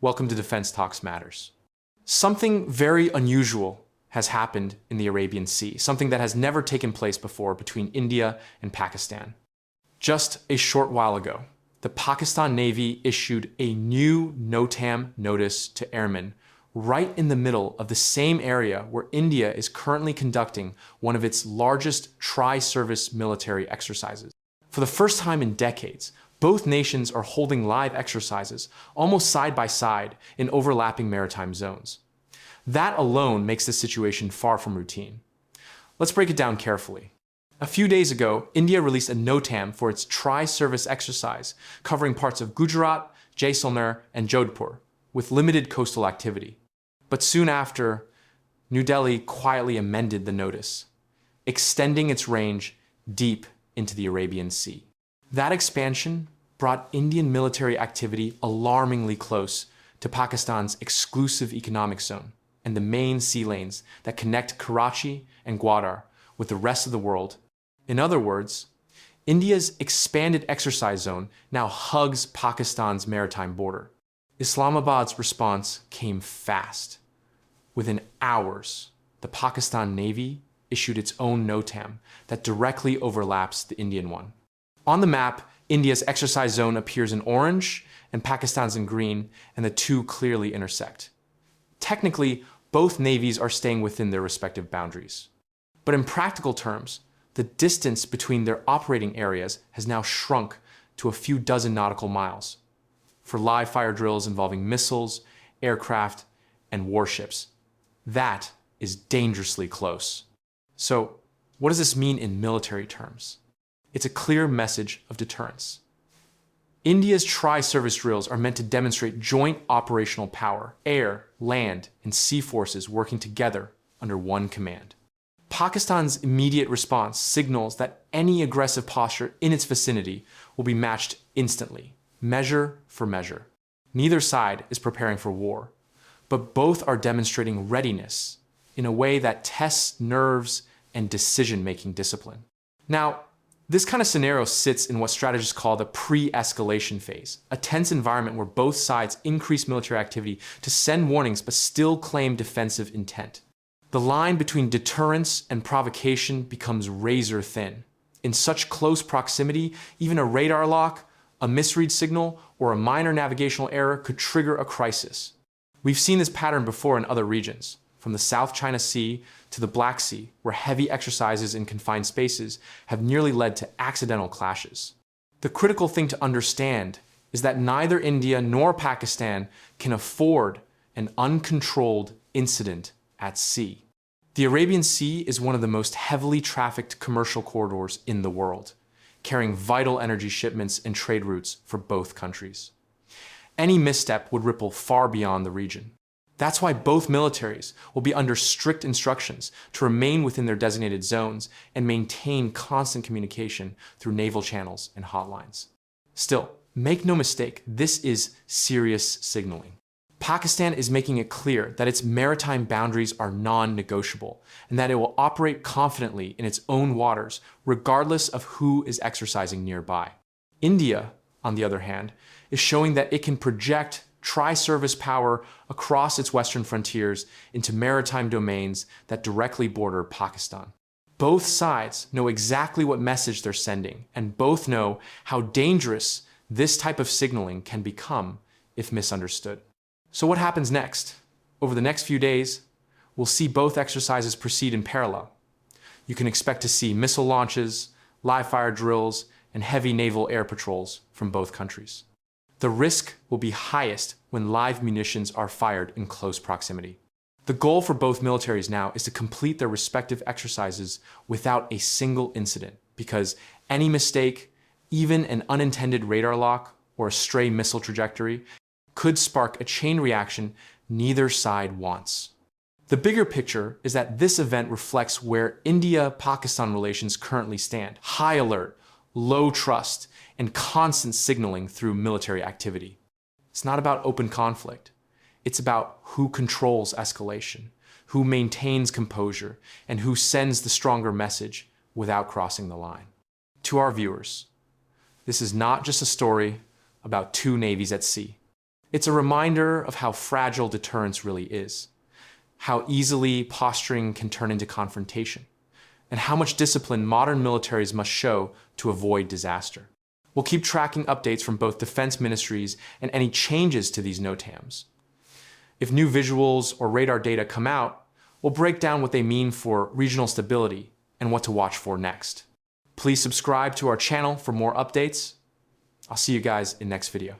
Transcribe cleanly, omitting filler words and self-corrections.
Welcome to Defense Talks Matters. Something very unusual has happened in the Arabian Sea, something that has never taken place before between India and Pakistan. Just a short while ago, the Pakistan Navy issued a new NOTAM notice to airmen right in the middle of the same area where India is currently conducting one of its largest tri-service military exercises. For the first time in decades, both nations are holding live exercises almost side by side in overlapping maritime zones. That alone makes the situation far from routine. Let's break it down carefully. A few days ago, India released a NOTAM for its tri-service exercise covering parts of Gujarat, Jaisalmer, and Jodhpur, with limited coastal activity. But soon after, New Delhi quietly amended the notice, extending its range deep into the Arabian Sea. That expansion brought Indian military activity alarmingly close to Pakistan's exclusive economic zone and the main sea lanes that connect Karachi and Gwadar with the rest of the world. In other words, India's expanded exercise zone now hugs Pakistan's maritime border. Islamabad's response came fast. Within hours, the Pakistan Navy issued its own NOTAM that directly overlaps the Indian one. On the map, India's exercise zone appears in orange and Pakistan's in green, and the two clearly intersect. Technically, both navies are staying within their respective boundaries. But in practical terms, the distance between their operating areas has now shrunk to a few dozen nautical miles for live fire drills involving missiles, aircraft, and warships. That is dangerously close. So, what does this mean in military terms? It's a clear message of deterrence. India's tri-service drills are meant to demonstrate joint operational power, air, land, and sea forces working together under one command. Pakistan's immediate response signals that any aggressive posture in its vicinity will be matched instantly, measure for measure. Neither side is preparing for war, but both are demonstrating readiness in a way that tests nerves and decision-making discipline. Now, this kind of scenario sits in what strategists call the pre-escalation phase, a tense environment where both sides increase military activity to send warnings but still claim defensive intent. The line between deterrence and provocation becomes razor thin. In such close proximity, even a radar lock, a misread signal, or a minor navigational error could trigger a crisis. We've seen this pattern before in other regions, from the South China Sea to the Black Sea, where heavy exercises in confined spaces have nearly led to accidental clashes. The critical thing to understand is that neither India nor Pakistan can afford an uncontrolled incident at sea. The Arabian Sea is one of the most heavily trafficked commercial corridors in the world, carrying vital energy shipments and trade routes for both countries. Any misstep would ripple far beyond the region. That's why both militaries will be under strict instructions to remain within their designated zones and maintain constant communication through naval channels and hotlines. Still, make no mistake, this is serious signaling. Pakistan is making it clear that its maritime boundaries are non-negotiable and that it will operate confidently in its own waters regardless of who is exercising nearby. India, on the other hand, is showing that it can project tri-service power across its western frontiers into maritime domains that directly border Pakistan. Both sides know exactly what message they're sending, and both know how dangerous this type of signaling can become if misunderstood. So what happens next? Over the next few days, we'll see both exercises proceed in parallel. You can expect to see missile launches, live fire drills, and heavy naval air patrols from both countries. The risk will be highest when live munitions are fired in close proximity. The goal for both militaries now is to complete their respective exercises without a single incident, because any mistake, even an unintended radar lock or a stray missile trajectory, could spark a chain reaction neither side wants. The bigger picture is that this event reflects where India-Pakistan relations currently stand: high alert, low trust, and constant signaling through military activity. It's not about open conflict. It's about who controls escalation, who maintains composure, and who sends the stronger message without crossing the line. To our viewers, this is not just a story about two navies at sea. It's a reminder of how fragile deterrence really is, how easily posturing can turn into confrontation, and how much discipline modern militaries must show to avoid disaster. We'll keep tracking updates from both defense ministries and any changes to these NOTAMs. If new visuals or radar data come out, we'll break down what they mean for regional stability and what to watch for next. Please subscribe to our channel for more updates. I'll see you guys in next video.